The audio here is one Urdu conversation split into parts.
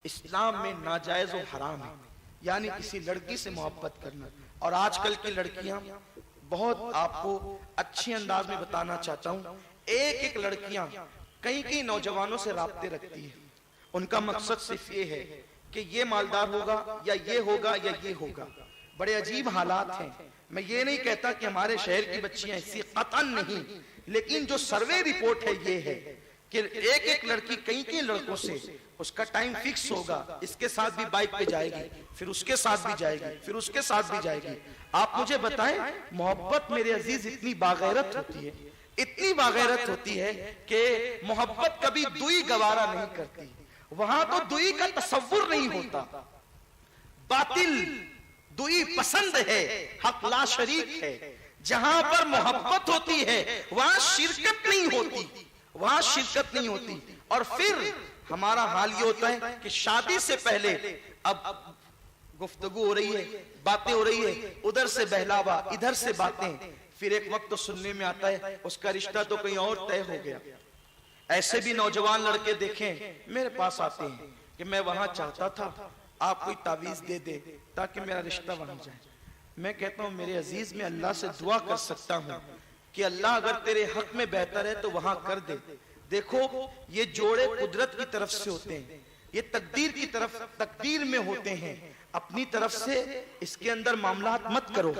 اسلام میں ناجائز و حرام ہے، یعنی کسی لڑکی سے محبت کرنا. اور آج کل کی لڑکیاں بہت آپ کو اچھی انداز میں بتانا چاہتا ہوں، ایک لڑکیاں کئی نوجوانوں سے رابطے رکھتی ہیں. ان کا مقصد صرف یہ ہے کہ یہ مالدار ہوگا یا یہ ہوگا یا یہ ہوگا. بڑے عجیب حالات ہیں. میں یہ نہیں کہتا کہ ہمارے شہر کی بچیاں ایسی قطعاً نہیں، لیکن جو سروے رپورٹ ہے یہ ہے کہ ایک لڑکی کئی لڑکوں سے اس کا ٹائم فکس ہوگا، اس کے ساتھ بھی بائک پہ جائے گی، پھر اس کے ساتھ بھی جائے گی، پھر اس کے ساتھ بھی جائے گی. آپ مجھے بتائیں، محبت میرے عزیز اتنی باغیرت ہوتی ہے، اتنی باغیرت ہوتی ہے کہ محبت کبھی دوئی گوارا نہیں کرتی. وہاں تو دوئی کا تصور نہیں ہوتا، باطل دوئی پسند ہے، حق لا شریک ہے. جہاں پر محبت ہوتی ہے وہاں شرکت نہیں ہوتی، وہاں شرکت نہیں ہوتی. اور پھر ہمارا حال یہ ہوتا ہے کہ شادی سے پہلے اب گفتگو ہو رہی ہے، باتیں ہو رہی ہے، ادھر سے بہلاوا، ادھر سے باتیں، پھر ایک وقت تو سننے میں آتا ہے اس کا رشتہ تو کہیں اور طے ہو گیا. ایسے بھی نوجوان لڑکے دیکھیں میرے پاس آتے ہیں کہ میں وہاں چاہتا تھا آپ کوئی تعویذ دے دے تاکہ میرا رشتہ وہاں جائے. میں کہتا ہوں میرے عزیز، میں اللہ سے دعا کر سکتا ہوں کہ اللہ اگر تیرے حق میں بہتر ہے تو وہاں کر دے. دیکھو یہ جوڑے قدرت کی طرف سے ہوتے ہیں، یہ تقدیر کی طرف، تقدیر میں ہوتے ہیں. اپنی طرف سے اس کے اندر معاملات مت کرو،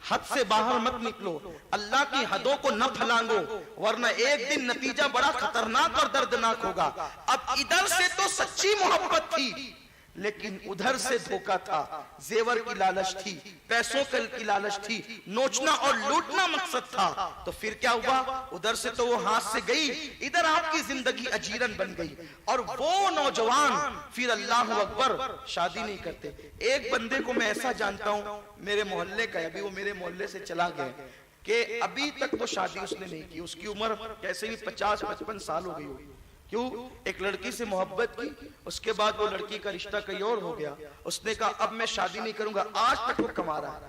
حد سے باہر مت نکلو، اللہ کی حدوں کو نہ پھلانگو، ورنہ ایک دن نتیجہ بڑا خطرناک اور دردناک ہوگا. اب ادھر سے تو سچی محبت تھی لیکن ادھر سے دھوکہ تھا، زیور کی لالچ تھی، پیسوں کی لالچ تھی، نوچنا اور لوٹنا مقصد تھا. تو پھر کیا ہوا؟ ادھر سے تو وہ ہاتھ سے گئی، ادھر آپ کی زندگی اجیرن بن گئی. اور وہ نوجوان پھر اللہ اکبر شادی نہیں کرتے. ایک بندے کو میں ایسا جانتا ہوں میرے محلے کا، ابھی وہ میرے محلے سے چلا گیا، کہ ابھی تک تو شادی اس نے نہیں کی. اس کی عمر کیسے بھی 50-55 سال ہو گئی ہوگی. کیوں؟ ایک لڑکی سے محبت کی، اس کے بعد وہ لڑکی کا رشتہ کہیں اور ہو گیا. اس نے کہا اب میں شادی نہیں کروں گا. آج تک وہ کما رہا ہے.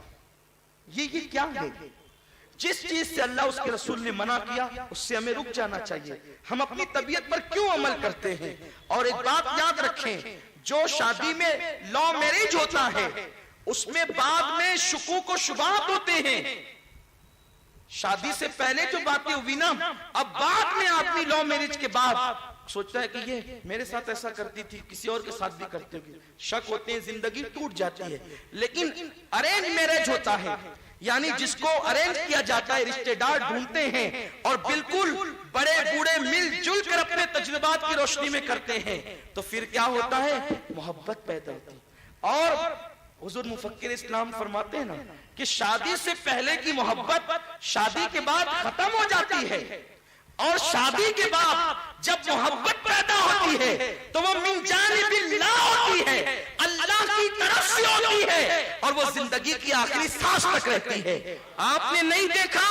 یہ کیا ہے؟ جس چیز سے اللہ اس کے رسول نے منع کیا اس سے ہمیں رک جانا چاہیے. ہم اپنی طبیعت پر کیوں عمل کرتے ہیں؟ اور ایک بات یاد رکھیں، جو شادی میں لا میرج ہوتا ہے اس میں بعد میں شکوک و شبہات ہوتے ہیں. شادی سے پہلے جو باتیں ہوئی نا، اب بعد میں آدمی لا میرج کے بعد سوچتا ہے کہ یہ میرے ساتھ ایسا کرتی تھی، کسی اور کے ساتھ بھی کرتے ہوگی، شک ہوتے ہیں، زندگی ٹوٹ جاتی ہے. لیکن ارینج میرج ہوتا ہے، یعنی جس کو ارینج کیا جاتا ہے، رشتے دار ڈھونڈتے ہیں اور بالکل بڑے بوڑھے مل جل کر اپنے تجربات کی روشنی میں کرتے ہیں. تو پھر کیا ہوتا ہے؟ محبت پیدا ہوتی ہے. اور حضور مفکر اسلام فرماتے ہیں نا کہ شادی سے پہلے کی محبت شادی کے بعد ختم ہو جاتی ہے، اور شادی کے بعد جب محبت پیدا ہوتی ہے تو وہ من جانب اللہ ہوتی ہے، اللہ کی طرف سے ہوتی ہے، اور وہ زندگی کی آخری سانس تک رہتی ہے. آپ نے نہیں دیکھا؟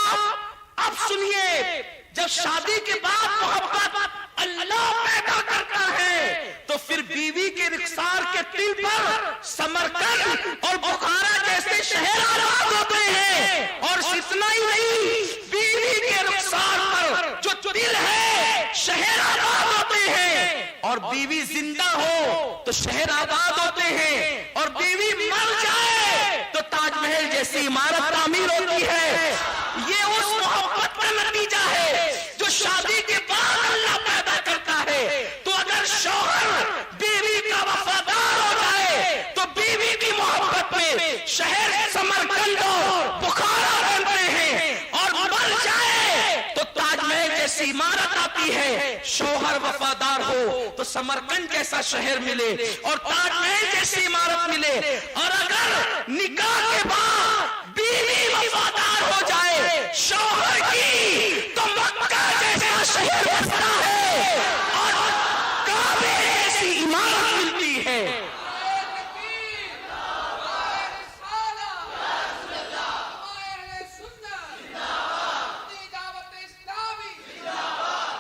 اب سنیے، جب شادی کے بعد محبت اللہ پیدا کرتا ہے تو پھر بیوی کے رخسار کے تل پر سمرقند اور بخارا جیسے شہر آباد ہوتے ہیں. اور اتنا ہی نہیں، بیوی کے رخسار پر جو تل ہے شہر آباد ہوتے ہیں. اور بیوی زندہ ہو تو شہر آباد ہوتے ہیں، اور بیوی مر جائے تو تاج محل جیسی عمارت تعمیر ہوتی ہے. یہ اس محبت کا نتیجہ ہے جو شادی کے بعد اللہ پیدا کرتا ہے. تو اگر شوہر بیوی کا وفادار ہو جائے تو بیوی کی محبت میں شہر سمرقند اور بخارا رہتے ہیں، اور مر جائے تو تاج محل جیسی عمارت آتی ہے. شوہر وفادار ہو تو سمرقند جیسا شہر ملے اور تاج محل جیسی عمارت ملے. اور اگر نکاح کے بعد بیوی وفادار ہو جائے شوہر کی تو مکہ جیسا شہر بستا ہے اور کعبے جیسی عمارت ملتی ہے.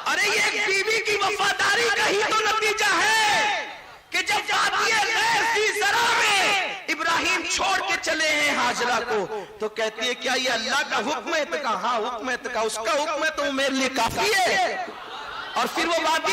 ارے یہ بیوی کی وفاداری کا ہی تو نتیجہ ہے کہ جب وادی غیر ذی زرع میں ابراہیم چھوڑ کے چلے ہیں ہاجرہ کو تو کہتی ہے کیا یہ اللہ کا حکم ہے؟ تو کہا ہاں حکم ہے. تو کہا اس کا حکم ہے تو میرے لیے کافی ہے. اور پھر وہ وادی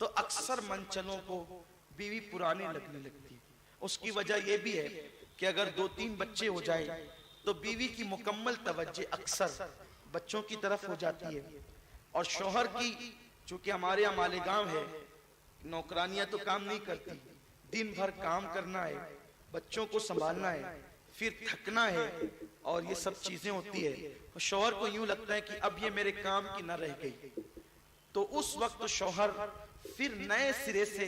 تو اکثر منچلوں کو بیوی پرانی لگنے لگتی ہے۔ اس کی وجہ یہ بھی ہے کہ اگر 2-3 بچے ہو جائے تو بیوی کی مکمل توجہ اکثر بچوں کی طرف ہو جاتی ہے، اور شوہر کی، چونکہ ہمارے یہاں مالیگاؤں ہے، نوکرانیاں تو کام نہیں کرتی، دن بھر کام کرنا ہے، بچوں کو سنبھالنا ہے، پھر تھکنا ہے، اور یہ سب چیزیں ہوتی ہے، شوہر کو یوں لگتا ہے کہ اب یہ میرے کام کی نہ رہ گئی، تو اس وقت شوہر پھر نئے سرے سے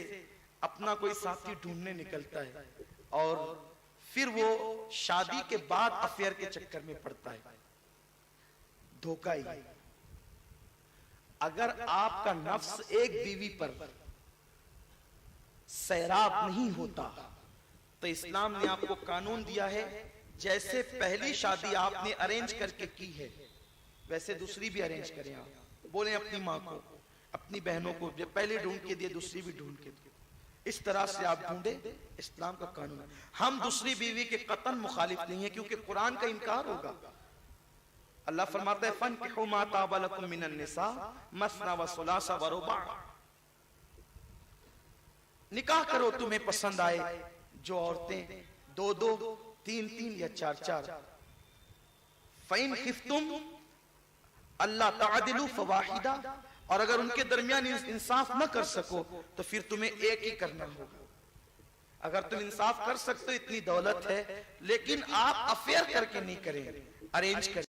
اپنا کوئی ساتھی ڈھونڈنے نکلتا ہے، اور پھر وہ شادی کے بعد افیئر کے چکر میں پڑتا ہے۔ دھوکہ ہی۔ اگر آپ کا نفس ایک بیوی پر سیراب نہیں ہوتا تو اسلام نے آپ کو قانون دیا ہے، جیسے پہلی شادی آپ نے ارینج کر کے کی ہے ویسے دوسری بھی ارینج کریں۔ آپ بولیں اپنی ماں کو، اپنی بہنوں کو، جو پہلے ڈھونڈ کے دیے دوسری بھی ڈھونڈ کے دیے، اس طرح سے آپ ڈھونڈیں، اسلام کا قانون ہے۔ ہم دوسری بیوی کے قطعاً مخالف نہیں ہیں، کیونکہ قرآن کا انکار ہوگا۔ اللہ فرماتا ہے فَانْكِحُوا مَا طَابَ لَكُم مِّنَ النِّسَاءِ مَثْنَىٰ وَثُلَاثَ وَرُبَاعَ، نکاح کرو تمہیں پسند آئے جو عورتیں 2-2 3-3 یا 4-4۔ فَإِنْ خِفْتُمْ أَلَّا تَعْدِلُوا فَوَاحِدَةً، اور اگر ان کے درمیان انصاف نہ کر سکو تو پھر تمہیں ایک ہی کرنا ہوگا۔ اگر تم انصاف کر سکتے، اتنی دولت ہے، لیکن آپ افیئر کر کے نہیں کریں، ارینج کریں۔